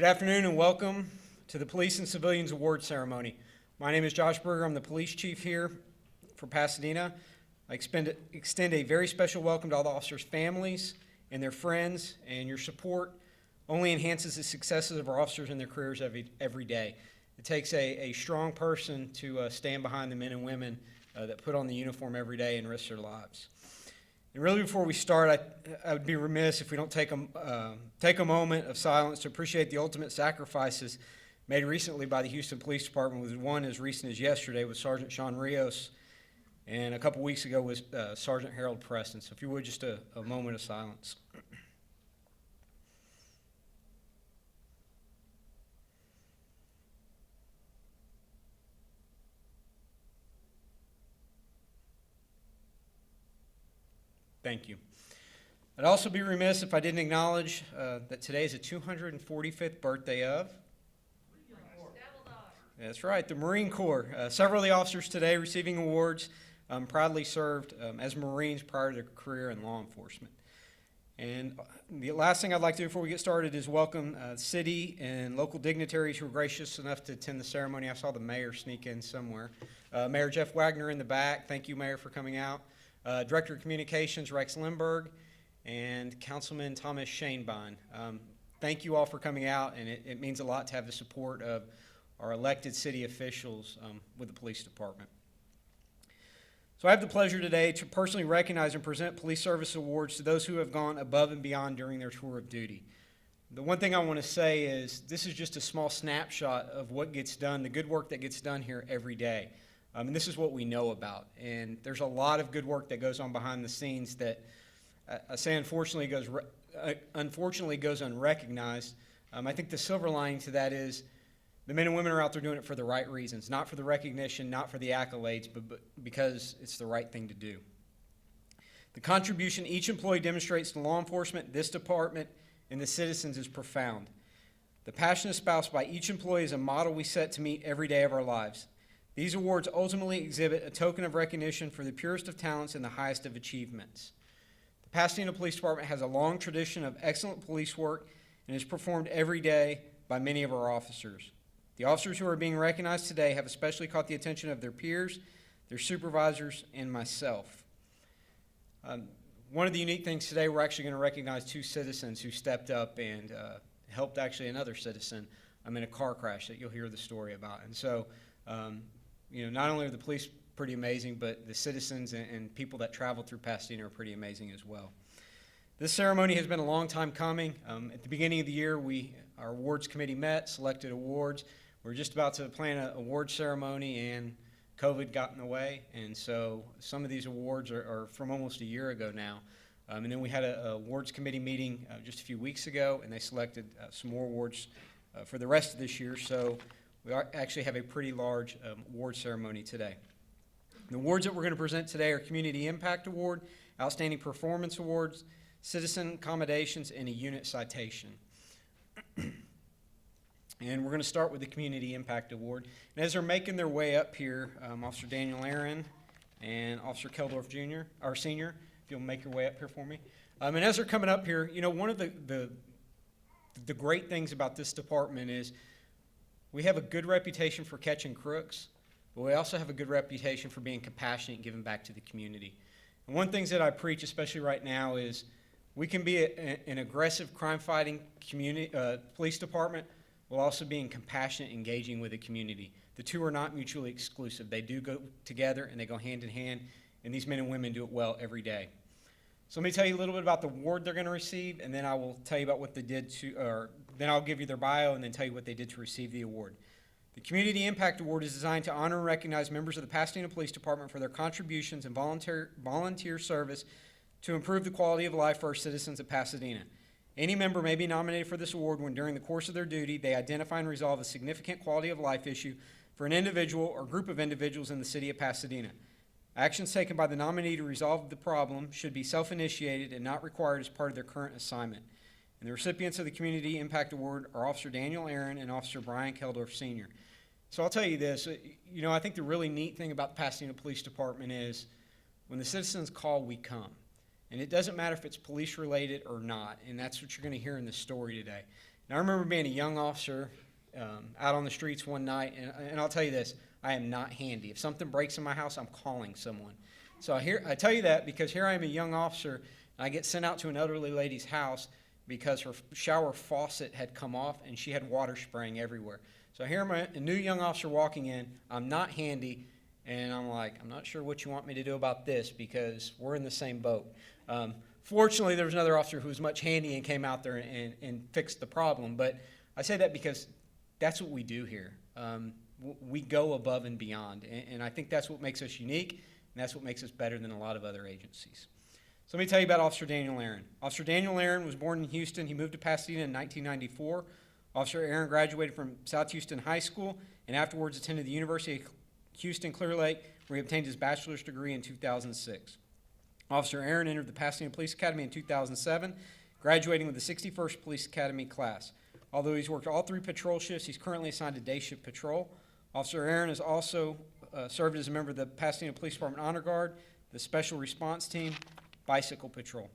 Good afternoon and welcome to the Police and Civilians Award Ceremony. My name is Josh Bruegger. I'm the police chief here for Pasadena. I extend a very special welcome to all the officers' families and their friends, and your support only enhances the successes of our officers in their careers every day. It takes a strong person to stand behind the men and women that put on the uniform every day and risk their lives. And really, before we start, I would be remiss if we don't take a moment of silence to appreciate the ultimate sacrifices made recently by the Houston Police Department, with one as recent as yesterday with Sergeant Sean Rios, and a couple weeks ago with Sergeant Harold Preston. So if you would, just a moment of silence. Thank you. I'd also be remiss if I didn't acknowledge that today is the 245th birthday of... That's right, the Marine Corps. Several of the officers today receiving awards proudly served as Marines prior to their career in law enforcement. And the last thing I'd like to do before we get started is welcome city and local dignitaries who were gracious enough to attend the ceremony. I saw the mayor sneak in somewhere. Mayor Jeff Wagner in the back. Thank you, Mayor, for coming out. Director of Communications Rex Lindberg, and Councilman Thomas Shanebein. Thank you all for coming out, and it means a lot to have the support of our elected city officials with the police department. So I have the pleasure today to personally recognize and present police service awards to those who have gone above and beyond during their tour of duty. The one thing I want to say is this is just a small snapshot of what gets done, the good work that gets done here every day. And this is what we know about. And there's a lot of good work that goes on behind the scenes that I say unfortunately goes unrecognized. I think the silver lining to that is the men and women are out there doing it for the right reasons, not for the recognition, not for the accolades, but because it's the right thing to do. The contribution each employee demonstrates to law enforcement, this department, and the citizens is profound. The passion espoused by each employee is a model we set to meet every day of our lives. These awards ultimately exhibit a token of recognition for the purest of talents and the highest of achievements. The Pasadena Police Department has a long tradition of excellent police work and is performed every day by many of our officers. The officers who are being recognized today have especially caught the attention of their peers, their supervisors, and myself. One of the unique things today, we're actually going to recognize two citizens who stepped up and helped actually another citizen in a car crash that you'll hear the story about. And so, not only are the police pretty amazing, but the citizens and people that travel through Pasadena are pretty amazing as well. This ceremony has been a long time coming. At the beginning of the year, our awards committee met, selected awards. We were just about to plan an award ceremony, and COVID got in the way, and so some of these awards are from almost a year ago now. And then we had an awards committee meeting just a few weeks ago, and they selected some more awards for the rest of this year. So we actually have a pretty large award ceremony today. The awards that we're going to present today are Community Impact Award, Outstanding Performance Awards, Citizen Accommodations, and a Unit Citation. And we're going to start with the Community Impact Award. And as they're making their way up here, Officer Daniel Aaron and Officer Keldorf Jr., our senior, if you'll make your way up here for me. And as they're coming up here, one of the great things about this department is we have a good reputation for catching crooks, but we also have a good reputation for being compassionate and giving back to the community. And one of the things that I preach, especially right now, is we can be an aggressive crime-fighting police department while also being compassionate, engaging with the community. The two are not mutually exclusive. They do go together, and they go hand in hand, and these men and women do it well every day. So let me tell you a little bit about the award they're going to receive, and then I will tell you about what they did then I'll give you their bio and then tell you what they did to receive the award. The Community Impact Award is designed to honor and recognize members of the Pasadena Police Department for their contributions and volunteer service to improve the quality of life for our citizens of Pasadena. Any member may be nominated for this award when during the course of their duty they identify and resolve a significant quality of life issue for an individual or group of individuals in the city of Pasadena. Actions taken by the nominee to resolve the problem should be self-initiated and not required as part of their current assignment. And the recipients of the Community Impact Award are Officer Daniel Aaron and Officer Brian Keldorf Sr. So I'll tell you this, I think the really neat thing about the Pasadena Police Department is when the citizens call, we come. And it doesn't matter if it's police related or not, and that's what you're going to hear in this story today. And I remember being a young officer out on the streets one night, and I'll tell you this, I am not handy. If something breaks in my house, I'm calling someone. So I tell you that because here I am a young officer, and I get sent out to an elderly lady's house because her shower faucet had come off and she had water spraying everywhere. So here I'm a new young officer walking in, I'm not handy, and I'm like, I'm not sure what you want me to do about this because we're in the same boat. Fortunately, there was another officer who was much handy and came out there and fixed the problem. But I say that because that's what we do here. We go above and beyond, and I think that's what makes us unique, and that's what makes us better than a lot of other agencies. So let me tell you about Officer Daniel Aaron. Officer Daniel Aaron was born in Houston. He moved to Pasadena in 1994. Officer Aaron graduated from South Houston High School and afterwards attended the University of Houston Clear Lake, where he obtained his bachelor's degree in 2006. Officer Aaron entered the Pasadena Police Academy in 2007, graduating with the 61st Police Academy class. Although he's worked all 3 patrol shifts, he's currently assigned to day shift patrol. Officer Aaron has also served as a member of the Pasadena Police Department Honor Guard, the Special Response Team, Bicycle Patrol.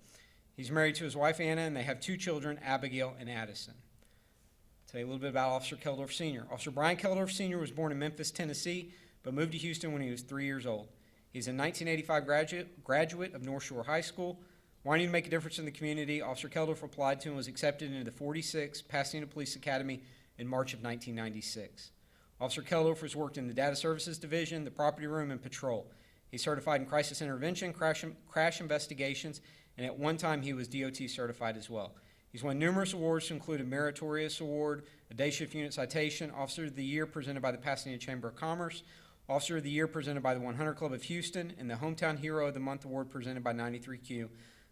He's married to his wife, Anna, and they have 2 children, Abigail and Addison. I'll tell you a little bit about Officer Keldorf Sr. Officer Brian Keldorf Sr. was born in Memphis, Tennessee, but moved to Houston when he was 3 years old. He's a 1985 graduate of North Shore High School. Wanting to make a difference in the community, Officer Keldorf applied to and was accepted into the 46th Pasadena Police Academy in March of 1996. Officer Keldorf has worked in the Data Services Division, the Property Room, and Patrol. He's certified in Crisis Intervention, crash investigations, and at one time he was DOT certified as well. He's won numerous awards to include a Meritorious Award, a Day Shift Unit Citation, Officer of the Year presented by the Pasadena Chamber of Commerce, Officer of the Year presented by the 100 Club of Houston, and the Hometown Hero of the Month Award presented by 93Q,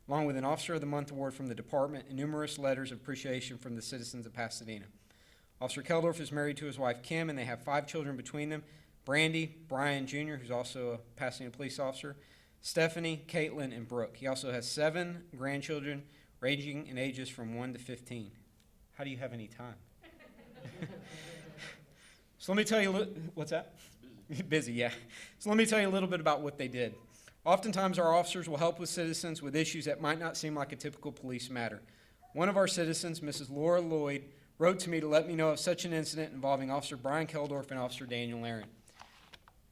along with an Officer of the Month Award from the department and numerous letters of appreciation from the citizens of Pasadena. Officer Keldorf is married to his wife, Kim, and they have 5 children between them: Brandy, Brian Jr., who's also a Pasadena police officer, Stephanie, Caitlin, and Brooke. He also has 7 grandchildren ranging in ages from 1 to 15. How do you have any time? So let me tell you, what's that? Busy, yeah. So let me tell you a little bit about what they did. Oftentimes our officers will help with citizens with issues that might not seem like a typical police matter. One of our citizens, Mrs. Laura Lloyd, wrote to me to let me know of such an incident involving Officer Brian Keldorf and Officer Daniel Aaron.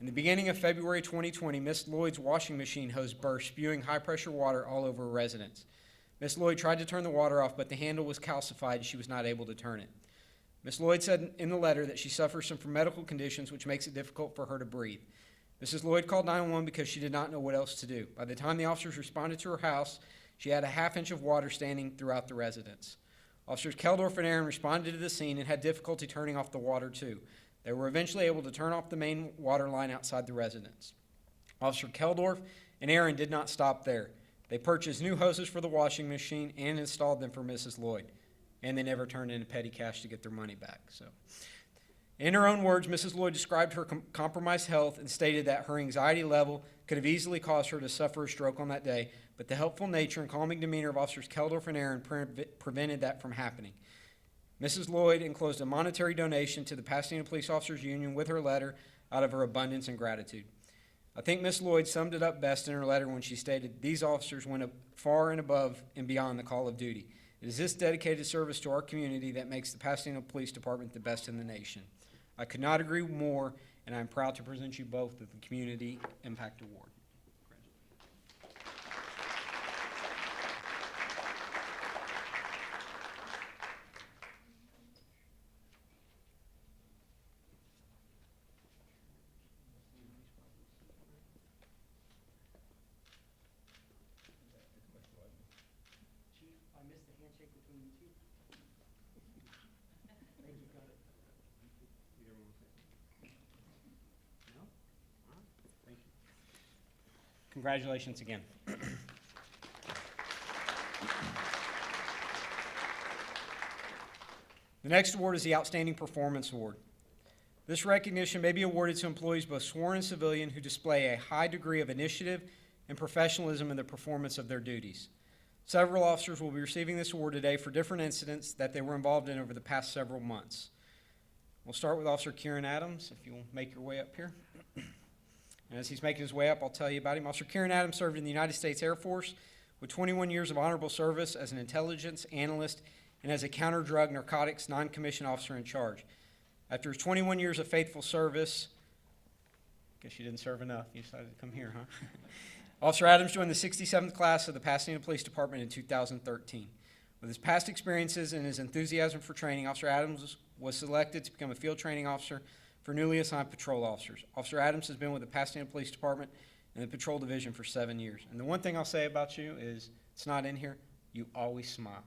In the beginning of February 2020, Miss Lloyd's washing machine hose burst, spewing high-pressure water all over her residence. Miss Lloyd tried to turn the water off, but the handle was calcified and she was not able to turn it. Miss Lloyd said in the letter that she suffers from medical conditions which makes it difficult for her to breathe. Mrs. Lloyd called 911 because she did not know what else to do. By the time the officers responded to her house, she had a half-inch of water standing throughout the residence. Officers Keldorf and Aaron responded to the scene and had difficulty turning off the water too. They were eventually able to turn off the main water line outside the residence. Officer Keldorf and Aaron did not stop there. They purchased new hoses for the washing machine and installed them for Mrs. Lloyd. And they never turned in petty cash to get their money back. So, in her own words, Mrs. Lloyd described her compromised health and stated that her anxiety level could have easily caused her to suffer a stroke on that day, but the helpful nature and calming demeanor of Officers Keldorf and Aaron prevented that from happening. Mrs. Lloyd enclosed a monetary donation to the Pasadena Police Officers Union with her letter out of her abundance and gratitude. I think Miss Lloyd summed it up best in her letter when she stated, "These officers went far and above and beyond the call of duty. It is this dedicated service to our community that makes the Pasadena Police Department the best in the nation." I could not agree more, and I'm proud to present you both with the Community Impact Award. Congratulations again. The next award is the Outstanding Performance Award. This recognition may be awarded to employees, both sworn and civilian, who display a high degree of initiative and professionalism in the performance of their duties. Several officers will be receiving this award today for different incidents that they were involved in over the past several months. We'll start with Officer Kieran Adams, if you'll make your way up here. And as he's making his way up, I'll tell you about him. Officer Kieran Adams served in the United States Air Force with 21 years of honorable service as an intelligence analyst and as a counter-drug narcotics non-commissioned officer in charge. After his 21 years of faithful service, guess you didn't serve enough. You decided to come here, huh? Officer Adams joined the 67th class of the Pasadena Police Department in 2013. With his past experiences and his enthusiasm for training, Officer Adams was selected to become a field training officer for newly assigned patrol officers. Officer Adams has been with the Pasadena Police Department in the patrol division for 7 years. And the one thing I'll say about you is, it's not in here, you always smile.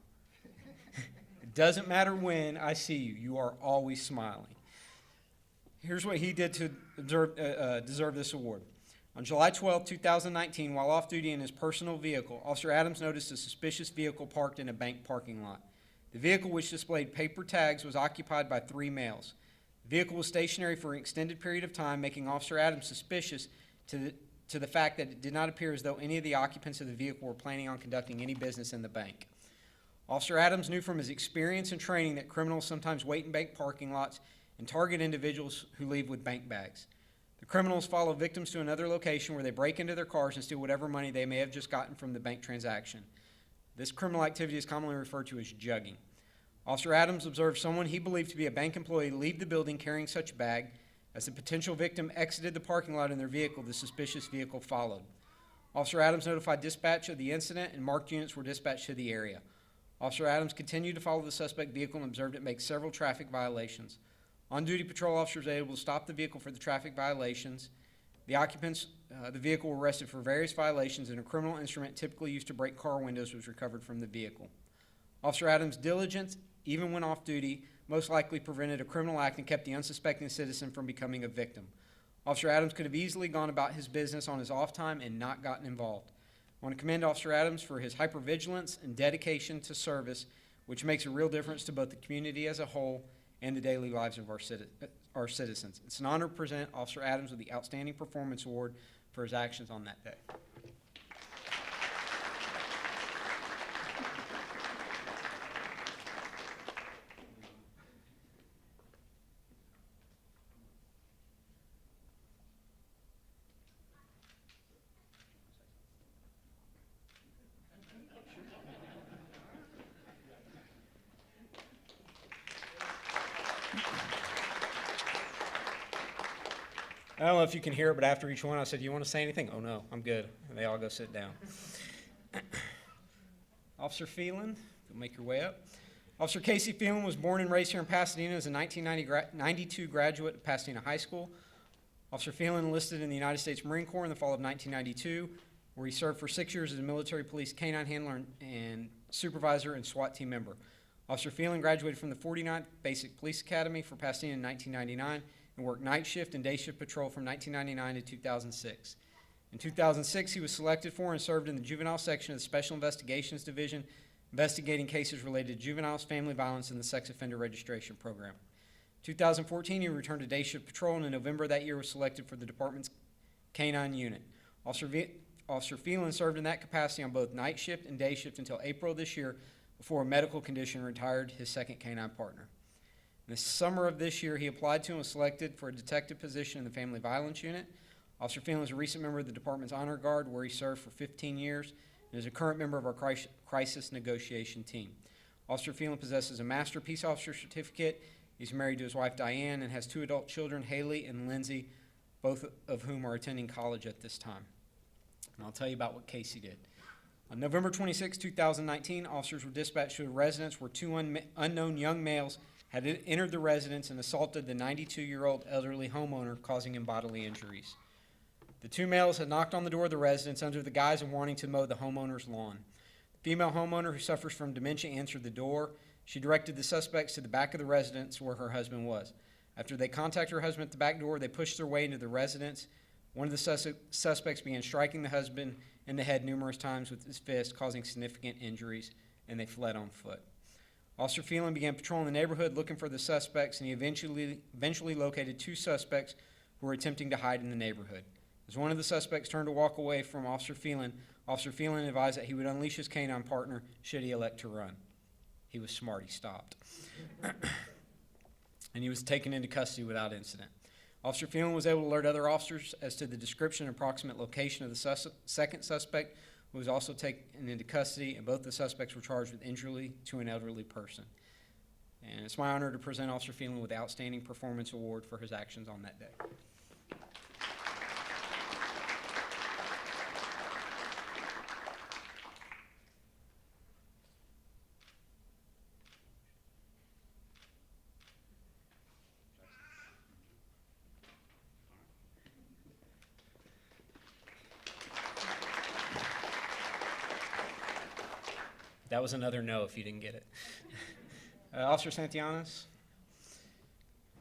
It doesn't matter when I see you, you are always smiling. Here's what he did to deserve this award. On July 12, 2019, while off duty in his personal vehicle, Officer Adams noticed a suspicious vehicle parked in a bank parking lot. The vehicle, which displayed paper tags, was occupied by 3 males. The vehicle was stationary for an extended period of time, making Officer Adams suspicious to the fact that it did not appear as though any of the occupants of the vehicle were planning on conducting any business in the bank. Officer Adams knew from his experience and training that criminals sometimes wait in bank parking lots and target individuals who leave with bank bags. The criminals follow victims to another location where they break into their cars and steal whatever money they may have just gotten from the bank transaction. This criminal activity is commonly referred to as jugging. Officer Adams observed someone he believed to be a bank employee leave the building carrying such a bag. As the potential victim exited the parking lot in their vehicle, the suspicious vehicle followed. Officer Adams notified dispatch of the incident, and marked units were dispatched to the area. Officer Adams continued to follow the suspect vehicle and observed it make several traffic violations. On-duty patrol officers were able to stop the vehicle for the traffic violations. The occupants of the vehicle were arrested for various violations, and a criminal instrument typically used to break car windows was recovered from the vehicle. Officer Adams' diligence, even when off-duty, most likely prevented a criminal act and kept the unsuspecting citizen from becoming a victim. Officer Adams could have easily gone about his business on his off time and not gotten involved. I want to commend Officer Adams for his hypervigilance and dedication to service, which makes a real difference to both the community as a whole and the daily lives of our citizens. It's an honor to present Officer Adams with the Outstanding Performance Award for his actions on that day. I don't know if you can hear it, but after each one I said, "Do you want to say anything?" "Oh no, I'm good." And they all go sit down. Officer Phelan, you'll make your way up. Officer Casey Phelan was born and raised here in Pasadena as a 1992 graduate of Pasadena High School. Officer Phelan enlisted in the United States Marine Corps in the fall of 1992, where he served for 6 years as a military police canine handler and supervisor and SWAT team member. Officer Phelan graduated from the 49th Basic Police Academy for Pasadena in 1999 and worked night shift and day shift patrol from 1999 to 2006. In 2006, he was selected for and served in the juvenile section of the Special Investigations Division, investigating cases related to juveniles, family violence, and the sex offender registration program. In 2014, he returned to day shift patrol, and in November of that year was selected for the department's K-9 unit. Officer Phelan served in that capacity on both night shift and day shift until April of this year, before a medical condition retired his second K-9 partner. In the summer of this year, he applied to and was selected for a detective position in the Family Violence Unit. Officer Phelan is a recent member of the department's Honor Guard, where he served for 15 years, and is a current member of our crisis negotiation team. Officer Phelan possesses a Master Peace Officer certificate. He's married to his wife, Diane, and has 2 adult children, Haley and Lindsay, both of whom are attending college at this time. And I'll tell you about what Casey did. On November 26, 2019, officers were dispatched to a residence where 2 unknown young males had entered the residence and assaulted the 92-year-old elderly homeowner, causing him bodily injuries. The 2 males had knocked on the door of the residence under the guise of wanting to mow the homeowner's lawn. The female homeowner, who suffers from dementia, answered the door. She directed the suspects to the back of the residence where her husband was. After they contacted her husband at the back door, they pushed their way into the residence. One of the suspects began striking the husband in the head numerous times with his fist, causing significant injuries, and they fled on foot. Officer Phelan began patrolling the neighborhood looking for the suspects, and he eventually located 2 suspects who were attempting to hide in the neighborhood. As one of the suspects turned to walk away from Officer Phelan advised that he would unleash his canine partner should he elect to run. He was smart. He stopped. And he was taken into custody without incident. Officer Phelan was able to alert other officers as to the description and approximate location of the second suspect, who was also taken into custody, and both the suspects were charged with injury to an elderly person. And it's my honor to present Officer Phelan with the Outstanding Performance Award for his actions on that day. That was another no if you didn't get it. Officer Santillanes.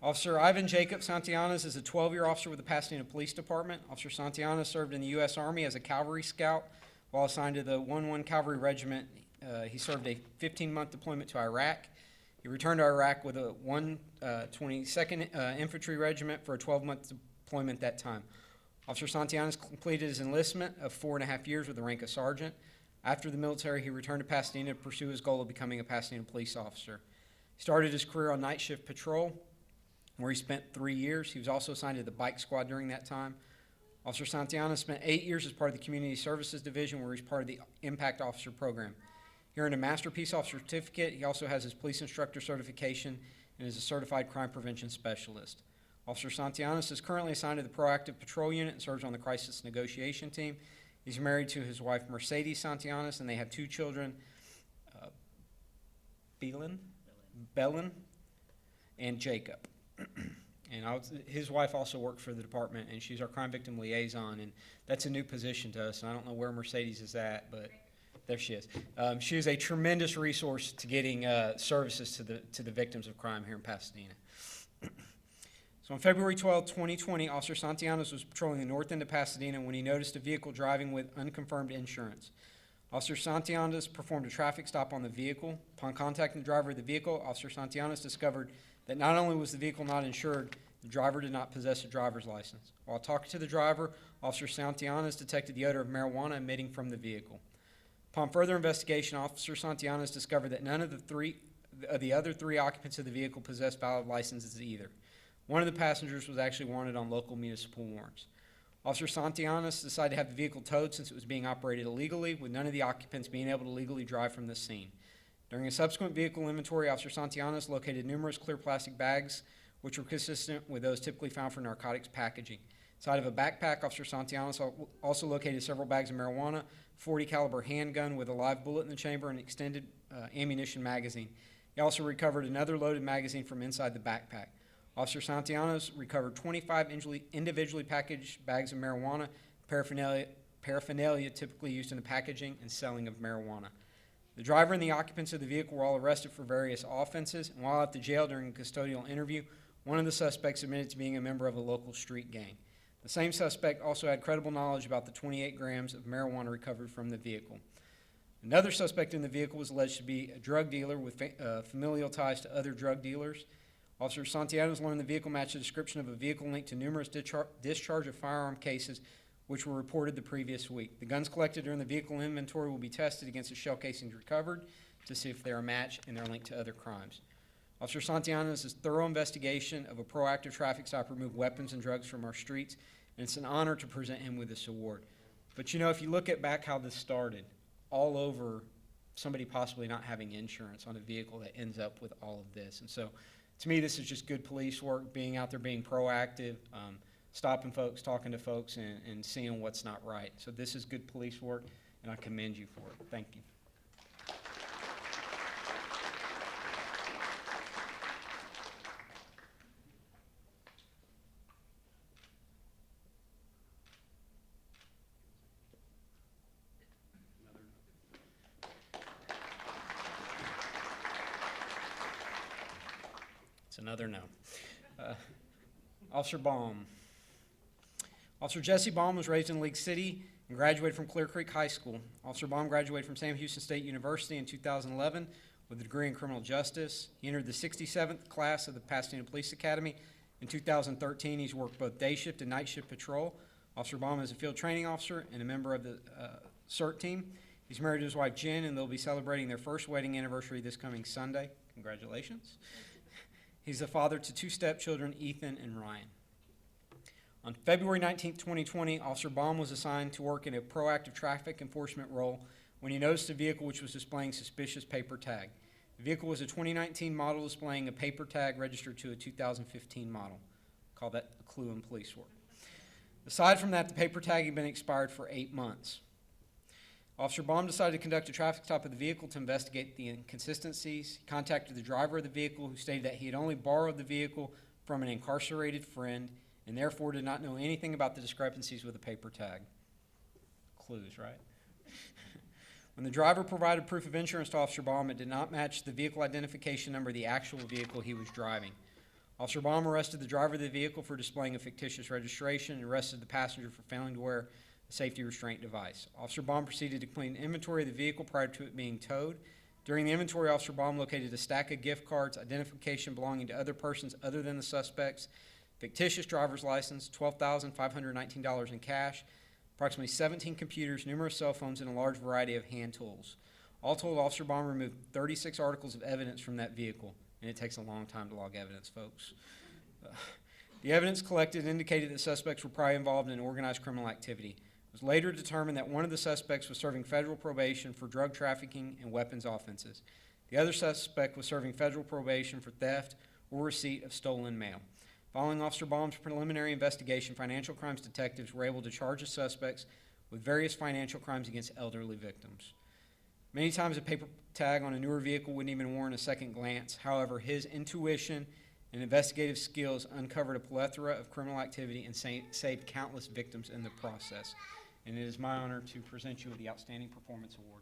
Officer Ivan Jacob Santillanes is a 12-year officer with the Pasadena Police Department. Officer Santillanes served in the U.S. Army as a cavalry scout while assigned to the 1-1 Cavalry Regiment. He served a 15-month deployment to Iraq. He returned to Iraq with a 122nd Infantry Regiment for a 12-month deployment that time. Officer Santillanes completed his enlistment of 4.5 years with the rank of sergeant. After the military, he returned to Pasadena to pursue his goal of becoming a Pasadena police officer. He started his career on night shift patrol, where he spent 3 years. He was also assigned to the bike squad during that time. Officer Santillanes spent 8 years as part of the Community Services Division, where he's part of the Impact Officer Program. He earned a Master Peace Officer certificate. He also has his police instructor certification and is a certified crime prevention specialist. Officer Santillanes is currently assigned to the Proactive Patrol Unit and serves on the Crisis Negotiation Team. He's married to his wife, Mercedes Santillanes, and they have 2 children, Belen, and Jacob. And his wife also worked for the department, and she's our crime victim liaison, and that's a new position to us, and I don't know where Mercedes is at, but there she is. She is a tremendous resource to getting services to the victims of crime here in Pasadena. So on February 12, 2020, Officer Santillanes was patrolling the north end of Pasadena when he noticed a vehicle driving with unconfirmed insurance. Officer Santillanes performed a traffic stop on the vehicle. Upon contacting the driver of the vehicle, Officer Santillanes discovered that not only was the vehicle not insured, the driver did not possess a driver's license. While talking to the driver, Officer Santillanes detected the odor of marijuana emitting from the vehicle. Upon further investigation, Officer Santillanes discovered that none of the other 3 occupants of the vehicle possessed valid licenses either. One of the passengers was actually wanted on local municipal warrants. Officer Santillanes decided to have the vehicle towed since it was being operated illegally, with none of the occupants being able to legally drive from the scene. During a subsequent vehicle inventory, Officer Santillanes located numerous clear plastic bags, which were consistent with those typically found for narcotics packaging. Inside of a backpack, Officer Santillanes also located several bags of marijuana, 40 caliber handgun with a live bullet in the chamber, and extended ammunition magazine. He also recovered another loaded magazine from inside the backpack. Officer Santillanes recovered 25 individually packaged bags of marijuana, paraphernalia typically used in the packaging and selling of marijuana. The driver and the occupants of the vehicle were all arrested for various offenses, and while at the jail during a custodial interview, one of the suspects admitted to being a member of a local street gang. The same suspect also had credible knowledge about the 28 grams of marijuana recovered from the vehicle. Another suspect in the vehicle was alleged to be a drug dealer with familial ties to other drug dealers. Officer Santillanes learned the vehicle matched the description of a vehicle linked to numerous discharge of firearm cases which were reported the previous week. The guns collected during the vehicle inventory will be tested against the shell casings recovered to see if they are matched and they're linked to other crimes. Officer Santillanes' thorough investigation of a proactive traffic stop removed weapons and drugs from our streets, and it's an honor to present him with this award. But you know, if you look at back how this started, all over somebody possibly not having insurance on a vehicle that ends up with all of this. And so to me, this is just good police work, being out there, being proactive, stopping folks, talking to folks, and seeing what's not right. So this is good police work, and I commend you for it. Thank you. It's another no. Officer Baum. Officer Jesse Baum was raised in League City and graduated from Clear Creek High School. Officer Baum graduated from Sam Houston State University in 2011 with a degree in criminal justice. He entered the 67th class of the Pasadena Police Academy. In 2013, he's worked both day shift and night shift patrol. Officer Baum is a field training officer and a member of the CERT team. He's married to his wife, Jen, and they'll be celebrating their first wedding anniversary this coming Sunday. Congratulations. He's a father to 2 stepchildren, Ethan and Ryan. On February 19, 2020, Officer Baum was assigned to work in a proactive traffic enforcement role when he noticed a vehicle which was displaying suspicious paper tag. The vehicle was a 2019 model displaying a paper tag registered to a 2015 model. Call that a clue in police work. Aside from that, the paper tag had been expired for 8 months. Officer Baum decided to conduct a traffic stop of the vehicle to investigate the inconsistencies. He contacted the driver of the vehicle, who stated that he had only borrowed the vehicle from an incarcerated friend and therefore did not know anything about the discrepancies with the paper tag. Clues, right? When the driver provided proof of insurance to Officer Baum, it did not match the vehicle identification number of the actual vehicle he was driving. Officer Baum arrested the driver of the vehicle for displaying a fictitious registration and arrested the passenger for failing to wear a safety restraint device. Officer Baum proceeded to clean inventory of the vehicle prior to it being towed. During the inventory, Officer Baum located a stack of gift cards, identification belonging to other persons other than the suspects, fictitious driver's license, $12,519 in cash, approximately 17 computers, numerous cell phones, and a large variety of hand tools. All told, Officer Baum removed 36 articles of evidence from that vehicle, and it takes a long time to log evidence, folks. The evidence collected indicated that suspects were probably involved in organized criminal activity. It was later determined that one of the suspects was serving federal probation for drug trafficking and weapons offenses. The other suspect was serving federal probation for theft or receipt of stolen mail. Following Officer Baum's preliminary investigation, financial crimes detectives were able to charge the suspects with various financial crimes against elderly victims. Many times a paper tag on a newer vehicle wouldn't even warrant a second glance. However, his intuition and investigative skills uncovered a plethora of criminal activity and saved countless victims in the process. And it is my honor to present you with the Outstanding Performance Award.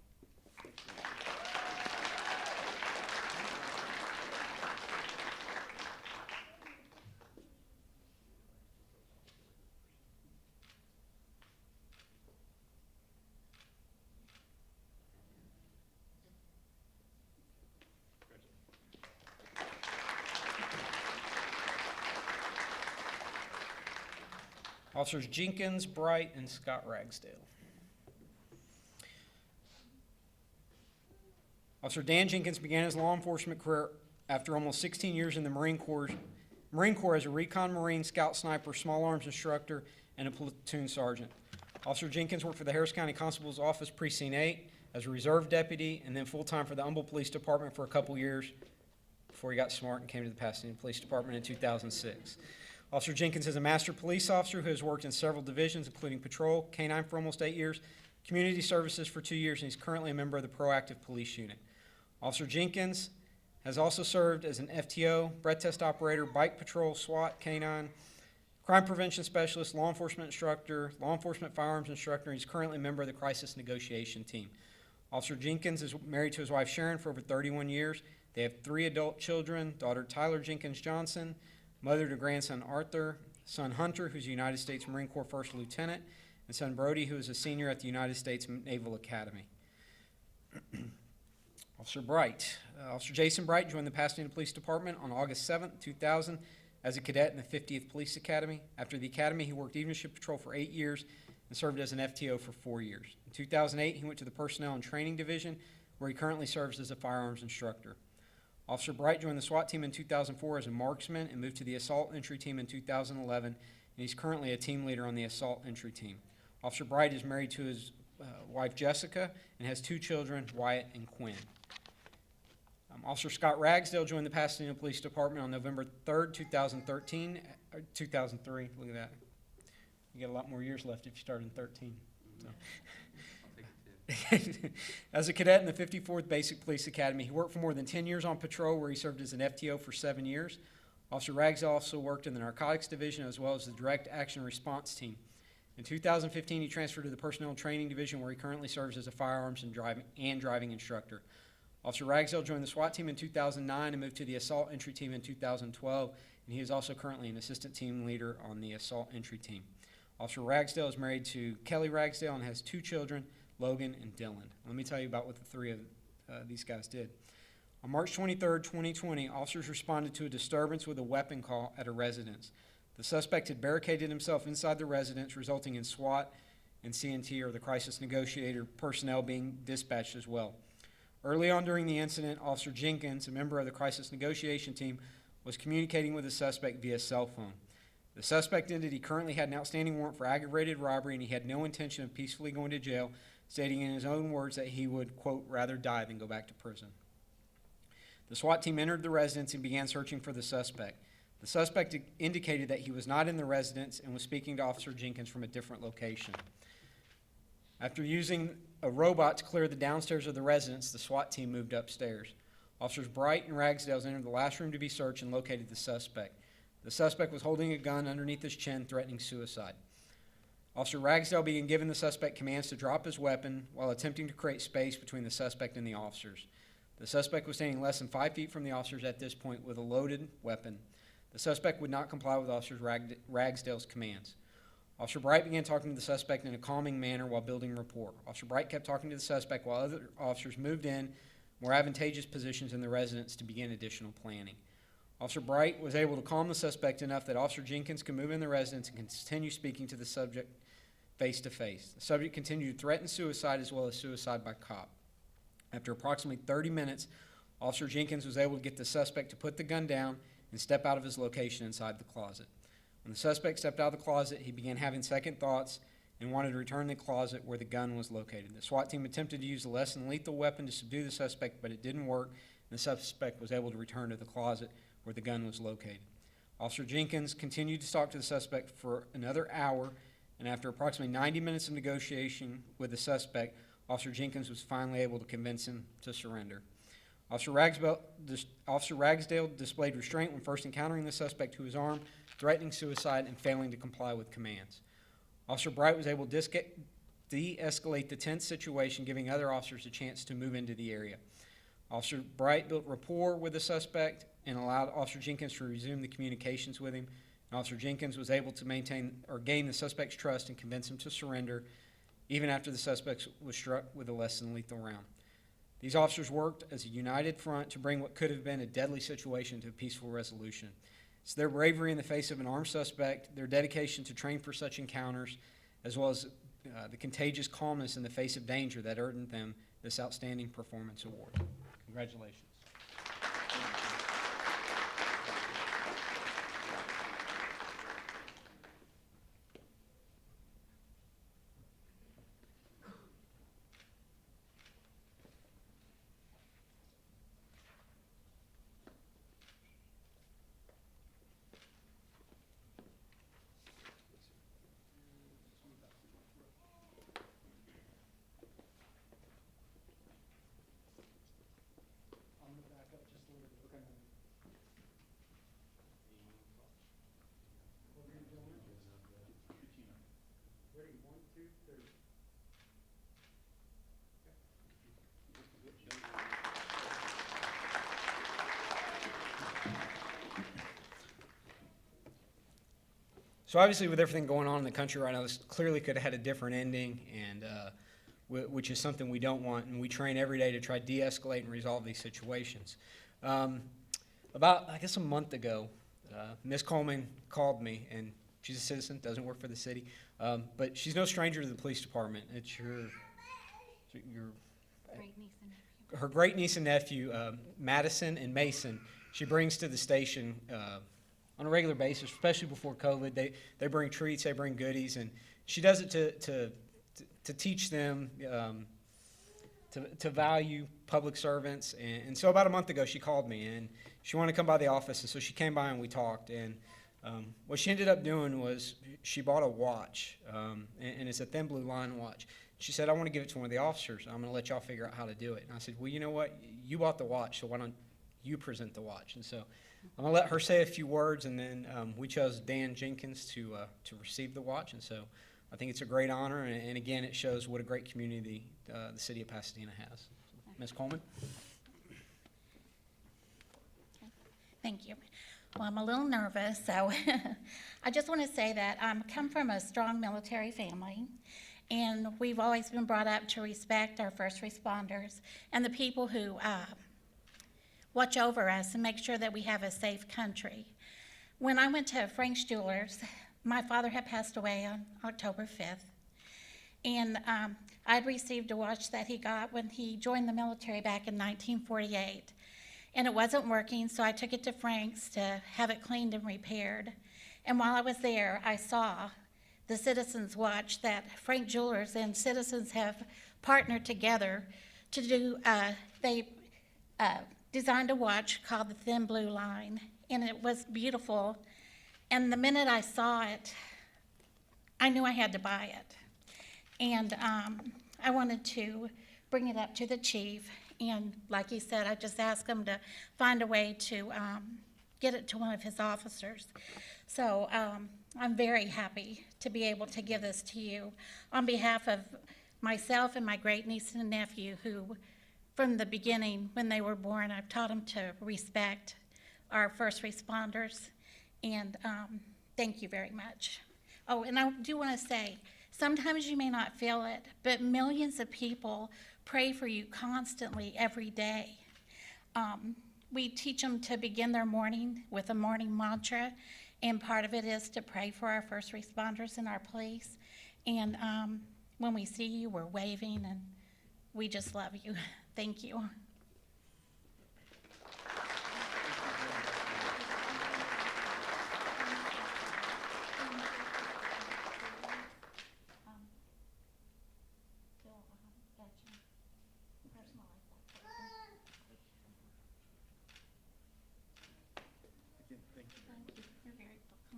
Officers Jenkins, Bright, and Scott Ragsdale. Officer Dan Jenkins began his law enforcement career after almost 16 years in the Marine Corps as a recon Marine, scout sniper, small arms instructor, and a platoon sergeant. Officer Jenkins worked for the Harris County Constable's Office, Precinct 8, as a reserve deputy, and then full-time for the Humboldt Police Department for a couple years before he got smart and came to the Pasadena Police Department in 2006. Officer Jenkins is a master police officer who has worked in several divisions, including patrol, K-9 for almost 8 years, community services for 2 years, and he's currently a member of the proactive police unit. Officer Jenkins has also served as an FTO, breath test operator, bike patrol, SWAT, K-9, crime prevention specialist, law enforcement instructor, law enforcement firearms instructor, and he's currently a member of the crisis negotiation team. Officer Jenkins is married to his wife Sharon for over 31 years. They have 3 adult children, daughter Tyler Jenkins Johnson, mother to grandson Arthur, son Hunter, who's a United States Marine Corps First Lieutenant, and son Brody, who is a senior at the United States Naval Academy. Officer Bright. Officer Jason Bright joined the Pasadena Police Department on August 7, 2000 as a cadet in the 50th Police Academy. After the academy, he worked evening shift patrol for 8 years and served as an FTO for 4 years. In 2008, he went to the Personnel and Training Division, where he currently serves as a firearms instructor. Officer Bright joined the SWAT team in 2004 as a marksman and moved to the Assault Entry Team in 2011, and he's currently a team leader on the Assault Entry Team. Officer Bright is married to his wife Jessica and has 2 children, Wyatt and Quinn. Officer Scott Ragsdale joined the Pasadena Police Department on November 3rd, 2003. Look at that. You got a lot more years left if you started in 13. So. As a cadet in the 54th Basic Police Academy, he worked for more than 10 years on patrol, where he served as an FTO for 7 years. Officer Ragsdale also worked in the Narcotics Division as well as the Direct Action Response Team. In 2015, he transferred to the Personnel Training Division, where he currently serves as a firearms and driving instructor. Officer Ragsdale joined the SWAT team in 2009 and moved to the Assault Entry Team in 2012, and he is also currently an assistant team leader on the Assault Entry Team. Officer Ragsdale is married to Kelly Ragsdale and has 2 children, Logan and Dylan. Let me tell you about what the 3 of these guys did. On March 23rd, 2020, officers responded to a disturbance with a weapon call at a residence. The suspect had barricaded himself inside the residence, resulting in SWAT and CNT, or the crisis negotiator, personnel being dispatched as well. Early on during the incident, Officer Jenkins, a member of the crisis negotiation team, was communicating with the suspect via cell phone. The suspect ended he currently had an outstanding warrant for aggravated robbery and he had no intention of peacefully going to jail, stating in his own words that he would, quote, rather die than go back to prison. The SWAT team entered the residence and began searching for the suspect. The suspect indicated that he was not in the residence and was speaking to Officer Jenkins from a different location. After using a robot to clear the downstairs of the residence, the SWAT team moved upstairs. Officers Bright and Ragsdale entered the last room to be searched and located the suspect. The suspect was holding a gun underneath his chin, threatening suicide. Officer Ragsdale began giving the suspect commands to drop his weapon while attempting to create space between the suspect and the officers. The suspect was standing less than 5 feet from the officers at this point with a loaded weapon. The suspect would not comply with Officer Ragsdale's commands. Officer Bright began talking to the suspect in a calming manner while building rapport. Officer Bright kept talking to the suspect while other officers moved in more advantageous positions in the residence to begin additional planning. Officer Bright was able to calm the suspect enough that Officer Jenkins could move in the residence and continue speaking to the subject face to face. The subject continued to threaten suicide as well as suicide by cop. After approximately 30 minutes, Officer Jenkins was able to get the suspect to put the gun down and step out of his location inside the closet. When the suspect stepped out of the closet, he began having second thoughts and wanted to return to the closet where the gun was located. The SWAT team attempted to use a less than lethal weapon to subdue the suspect, but it didn't work, and the suspect was able to return to the closet where the gun was located. Officer Jenkins continued to talk to the suspect for another hour, and after approximately 90 minutes of negotiation with the suspect, Officer Jenkins was finally able to convince him to surrender. Officer Ragsdale displayed restraint when first encountering the suspect, who was armed, threatening suicide, and failing to comply with commands. Officer Bright was able to de-escalate the tense situation, giving other officers a chance to move into the area. Officer Bright built rapport with the suspect and allowed Officer Jenkins to resume the communications with him. And Officer Jenkins was able to gain the suspect's trust and convince him to surrender, even after the suspect was struck with a less than lethal round. These officers worked as a united front to bring what could have been a deadly situation to a peaceful resolution. It's their bravery in the face of an armed suspect, their dedication to train for such encounters, as well as the contagious calmness in the face of danger that earned them this outstanding performance award. Congratulations. So obviously, with everything going on in the country right now, this clearly could have had a different ending, and which is something we don't want, and we train every day to try to de-escalate and resolve these situations. About, I guess, a month ago, Ms. Coleman called me, and she's a citizen, doesn't work for the city, but she's no stranger to the police department. It's her great niece and nephew, Madison and Mason. She brings to the station on a regular basis, especially before COVID. They bring treats, they bring goodies, and she does it to teach them to value public servants. And so about a month ago, she called me, and she wanted to come by the office, and so she came by and we talked. And what she ended up doing was she bought a watch, and it's a thin blue line watch. She said, I want to give it to one of the officers. I'm going to let y'all figure out how to do it. And I said, well, you know what? You bought the watch, so why don't you present the watch? And so I'm going to let her say a few words, and then we chose Dan Jenkins to receive the watch. And so I think it's a great honor, and again, it shows what a great community the city of Pasadena has. Ms. Coleman? Thank you. Well, I'm a little nervous, so I just want to say that I come from a strong military family, and we've always been brought up to respect our first responders and the people who watch over us and make sure that we have a safe country. When I went to Frank's Jewelers, my father had passed away on October 5th, and I'd received a watch that he got when he joined the military back in 1948, and it wasn't working, so I took it to Frank's to have it cleaned and repaired. And while I was there, I saw the Citizens Watch that Frank Jewelers and Citizens have partnered together to do, they designed a watch called the Thin Blue Line, and it was beautiful. And the minute I saw it, I knew I had to buy it. And I wanted to bring it up to the chief, and like he said, I just asked him to find a way to get it to one of his officers. So I'm very happy to be able to give this to you on behalf of myself and my great niece and nephew, who from the beginning, when they were born, I've taught them to respect our first responders, and thank you very much. Oh, and I do want to say, sometimes you may not feel it, but millions of people pray for you constantly every day. We teach them to begin their morning with a morning mantra, and part of it is to pray for our first responders and our police. And when we see you, we're waving, and we just love you. Thank you. You're very welcome.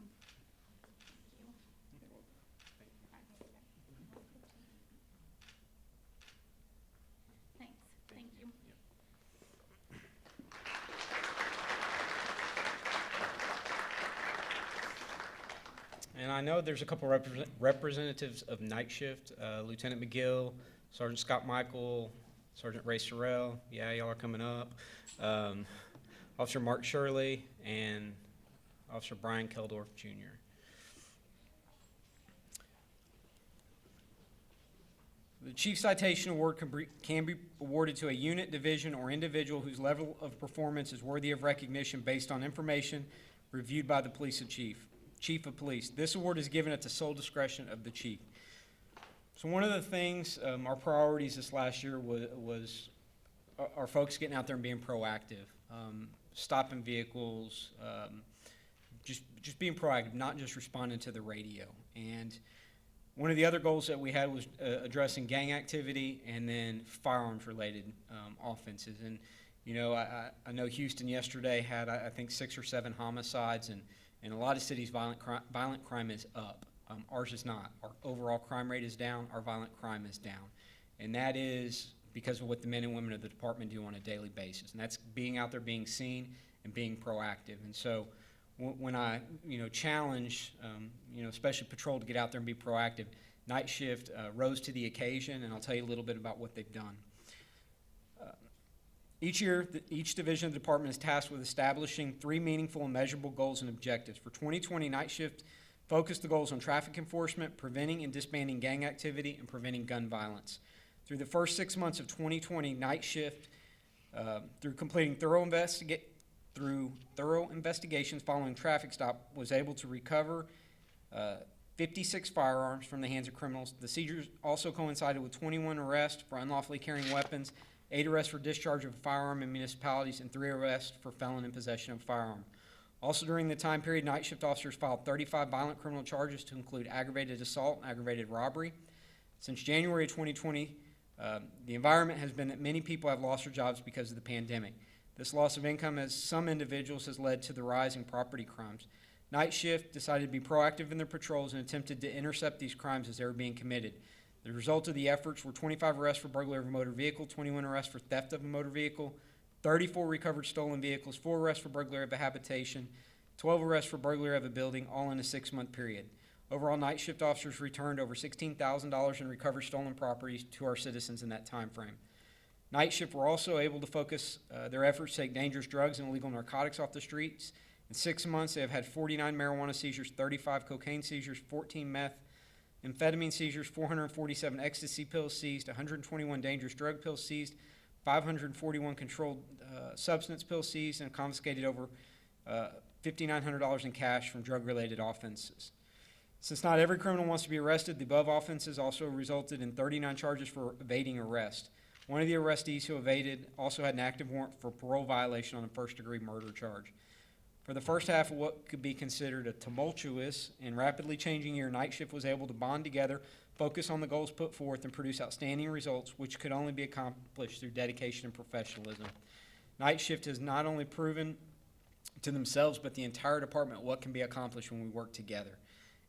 Thanks. Thank you. And I know there's a couple representatives of night shift, Lieutenant McGill, Sergeant Scott Michael, Sergeant Ray Sorrell. Yeah, y'all are coming up. Officer Mark Shirley and Officer Brian Keldorf, Jr. The Chief Citation Award can be awarded to a unit, division, or individual whose level of performance is worthy of recognition based on information reviewed by the Chief of Police. This award is given at the sole discretion of the Chief. So one of the things, our priorities this last year was our folks getting out there and being proactive, stopping vehicles, just being proactive, not just responding to the radio. And one of the other goals that we had was addressing gang activity and then firearms-related offenses. And, you know, I know Houston yesterday had, I think, 6 or 7 homicides, and in a lot of cities, violent crime is up. Ours is not. Our overall crime rate is down. Our violent crime is down. And that is because of what the men and women of the department do on a daily basis. And that's being out there, being seen, and being proactive. And so when I, challenge, especially patrol to get out there and be proactive, night shift rose to the occasion, and I'll tell you a little bit about what they've done. Each year, each division of the department is tasked with establishing 3 meaningful and measurable goals and objectives. For 2020, night shift focused the goals on traffic enforcement, preventing and disbanding gang activity, and preventing gun violence. Through the first 6 months of 2020, night shift, through completing thorough investigations following traffic stop, was able to recover 56 firearms from the hands of criminals. The seizures also coincided with 21 arrests for unlawfully carrying weapons, 8 arrests for discharge of a firearm in municipalities, and 3 arrests for felon in possession of a firearm. Also during the time period, night shift officers filed 35 violent criminal charges to include aggravated assault and aggravated robbery. Since January of 2020, the environment has been that many people have lost their jobs because of the pandemic. This loss of income as some individuals has led to the rise in property crimes. Night shift decided to be proactive in their patrols and attempted to intercept these crimes as they were being committed. The result of the efforts were 25 arrests for burglary of a motor vehicle, 21 arrests for theft of a motor vehicle, 34 recovered stolen vehicles, 4 arrests for burglary of a habitation, 12 arrests for burglary of a building, all in a 6-month period. Overall, night shift officers returned over $16,000 in recovered stolen properties to our citizens in that time frame. Night shift were also able to focus their efforts to take dangerous drugs and illegal narcotics off the streets. In 6 months, they have had 49 marijuana seizures, 35 cocaine seizures, 14 methamphetamine seizures, 447 ecstasy pills seized, 121 dangerous drug pills seized, 541 controlled substance pills seized, and confiscated over $5,900 in cash from drug-related offenses. Since not every criminal wants to be arrested, the above offenses also resulted in 39 charges for evading arrest. One of the arrestees who evaded also had an active warrant for parole violation on a first-degree murder charge. For the first half of what could be considered a tumultuous and rapidly changing year, night shift was able to bond together, focus on the goals put forth, and produce outstanding results, which could only be accomplished through dedication and professionalism. Night shift has not only proven to themselves, but the entire department what can be accomplished when we work together.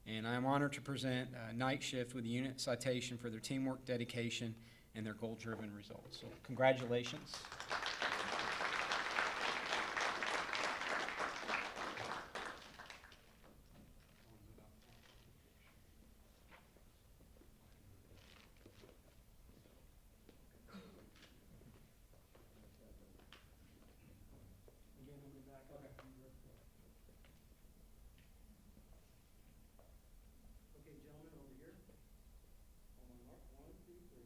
And I am honored to present Night Shift with a unit citation for their teamwork, dedication, and their goal-driven results. So congratulations. Okay, gentlemen, over here. On my mark, 1, 2, 3.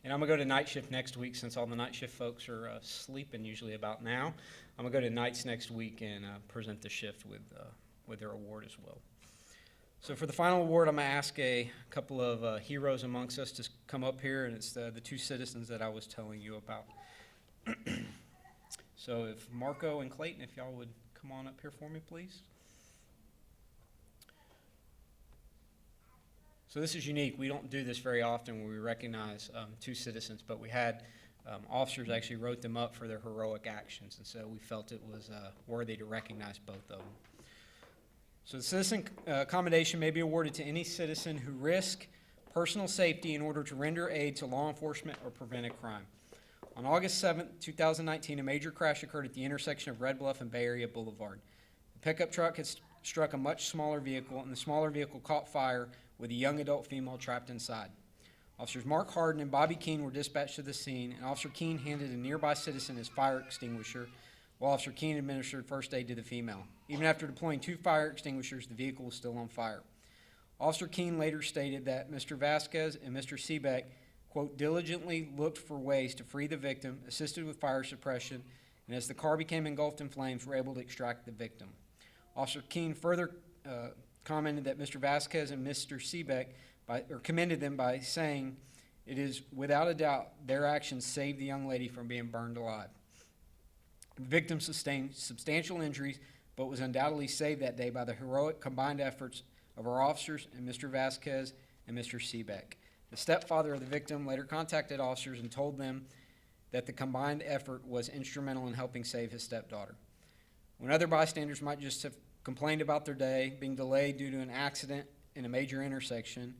And I'm going to go to night shift next week since all the night shift folks are sleeping usually about now. I'm going to go to nights next week and present the shift with their award as well. So for the final award, I'm going to ask a couple of heroes amongst us to come up here, and it's the two citizens that I was telling you about. So if Marco and Clayton, if y'all would come on up here for me, please. So this is unique. We don't do this very often where we recognize two citizens, but we had officers actually wrote them up for their heroic actions, and so we felt it was worthy to recognize both of them. So the citizen accommodation may be awarded to any citizen who risk personal safety in order to render aid to law enforcement or prevent a crime. On August 7, 2019, a major crash occurred at the intersection of Red Bluff and Bay Area Boulevard. The pickup truck had struck a much smaller vehicle, and the smaller vehicle caught fire with a young adult female trapped inside. Officers Mark Harden and Bobby Keene were dispatched to the scene, and Officer Keene handed a nearby citizen his fire extinguisher, while Officer Keene administered first aid to the female. Even after deploying 2 fire extinguishers, the vehicle was still on fire. Officer Keene later stated that Mr. Vasquez and Mr. Seebeck, quote, diligently looked for ways to free the victim, assisted with fire suppression, and as the car became engulfed in flames, were able to extract the victim. Officer Keene further commented that Mr. Vasquez and Mr. Seebeck commended them by saying, it is without a doubt their actions saved the young lady from being burned alive. The victim sustained substantial injuries, but was undoubtedly saved that day by the heroic combined efforts of our officers and Mr. Vasquez and Mr. Seebeck. The stepfather of the victim later contacted officers and told them that the combined effort was instrumental in helping save his stepdaughter. When other bystanders might just have complained about their day being delayed due to an accident in a major intersection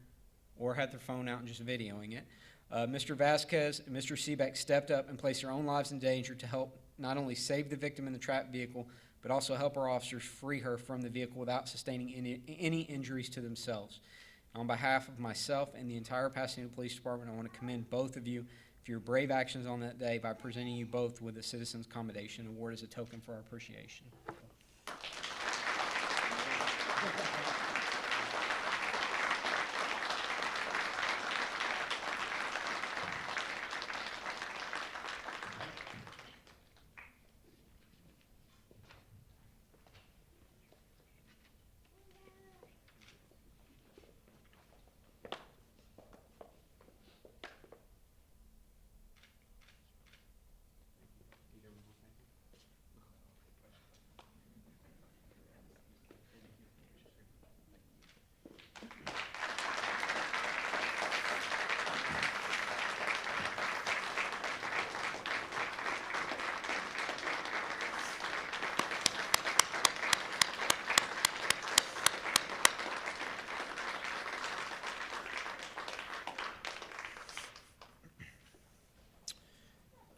or had their phone out and just videoing it, Mr. Vasquez and Mr. Seebeck stepped up and placed their own lives in danger to help not only save the victim in the trapped vehicle, but also help our officers free her from the vehicle without sustaining any injuries to themselves. On behalf of myself and the entire Pasadena Police Department, I want to commend both of you for your brave actions on that day by presenting you both with the Citizens Accommodation Award as a token for our appreciation.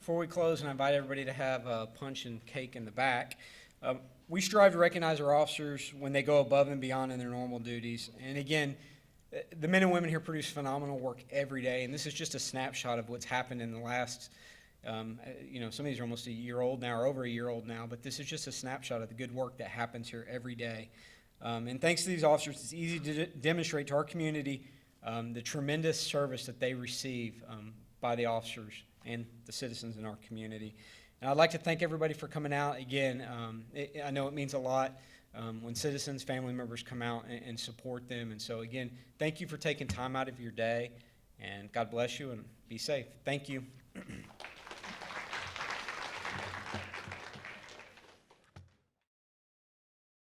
Before we close, and I invite everybody to have punch and cake in the back, we strive to recognize our officers when they go above and beyond in their normal duties. And again, the men and women here produce phenomenal work every day, and this is just a snapshot of what's happened in the last, some of these are almost a year old now or over a year old now, but this is just a snapshot of the good work that happens here every day. And thanks to these officers, it's easy to demonstrate to our community the tremendous service that they receive by the officers and the citizens in our community. And I'd like to thank everybody for coming out. Again, I know it means a lot when citizens, family members come out and support them. And so again, thank you for taking time out of your day, and God bless you and be safe. Thank you.